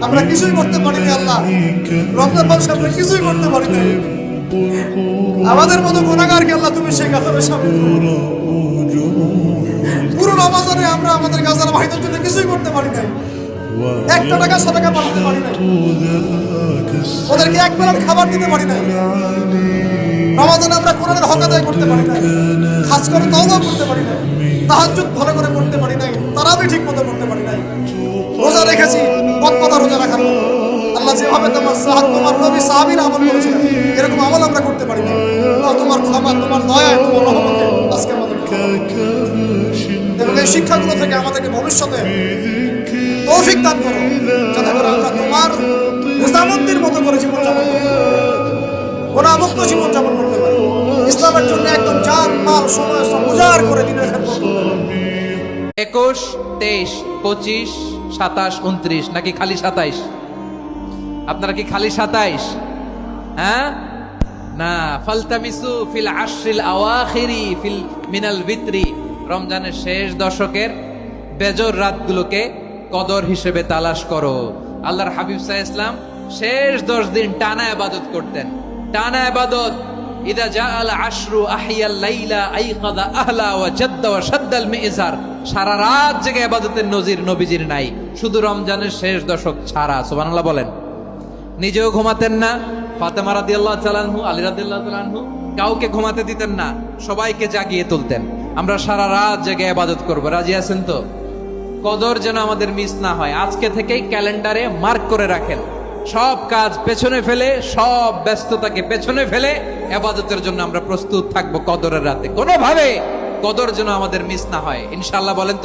আমরা কিছুই করতে পারিনি আল্লাহ, রমজান মাসে আমরা কিছুই করতে পারি নাই। আমাদের মতো গুনাহগারকে আল্লাহ তুমি সেই কাতারে শামিল করো। পুরো রমজানে আমরা আমাদের গাজার ভাইদের জন্য কিছুই করতে পারি নাই, একটা টাকা সাদাকা পাঠাতে পারি নাই, ওদেরকে এক বেলার খাবার দিতে পারি নাই। রমজানে আমরা কোরআনের হক আদায় করতে পারি নাই, খাস করে তওবা করতে পারি নাই, তাহাজ্জুদ ভালো করে করতে পারি নাই, তারাবি ঠিক মতো করতে পারি নাই। রোজা রেখেছি পথ রোজা রাখার মতো। আল্লাহ যেভাবে তোমার নবী সাহাবীরা আমল করেছিলেন এরকম আমল আমরা করতে পারি না। তোমার ক্ষমা, তোমার দয়া, তোমার রহমতে আজকে আমাদের এই শিক্ষাগুলো থেকে আমাদেরকে ভবিষ্যতে তৌফিক দান করো, যাতে করে আমরা তোমার নিজামুদ্দিনের মতো করে জীবন যাপন করতে পারি, গুনাহমুক্ত জীবন যাপন করতে পারি, ইসলামের জন্য একদম জান মাল সময় সব উজাড় করে দিনের খেদমত করতে পারি। 21, 23, 25, 27, 29 নাকি খালি 27? আপনারা কি খালি 27? হ্যাঁ না, ফালতামিসু ফিল আশরিল আওয়াখিরি ফিল মিনাল ভিতরি, রমজানের শেষ দশকের বেজর রাতগুলোকে কদর হিসেবে তালাশ করো। আল্লাহর হাবিব সাল্লাল্লাহু আলাইহি ওয়াসাল্লাম শেষ 10 দিন টানা ইবাদত করতেন, টানা ইবাদত। ইদা জাআল আশরু আহিয়াল লাইলা আইকাদা আহলা ওয়া জাদ্দা ওয়া শাদ্দাল মিজার, সারা রাত জেগে ইবাদতের নজির নবীজির নাই, শুধু রমজানের শেষ দশক ছাড়া। সুবহানাল্লাহ বলেন। নিজেও ঘুমাতেন না, ফাতেমা রাদিয়াল্লাহু তাআলা আনহু, আলী রাদিয়াল্লাহু তাআলা আনহু কাউকে ঘুমাতে দিতেন না, সবাইকে জাগিয়ে তুলতেন। আমরা সারা রাত জেগে ইবাদত করব, রাজি আছেন তো? কদর যেন আমাদের মিস না হয়, আজকে থেকেই ক্যালেন্ডারে মার্ক করে রাখেন। সব কাজ পেছনে ফেলে, সব ব্যস্ততাকে পেছনে ফেলে ইবাদতের জন্য আমরা প্রস্তুত থাকবো কদরের রাতে। কোনোভাবে কদর যেন আমাদের মিস না হয়, ইনশাআল্লাহ বলেন তো।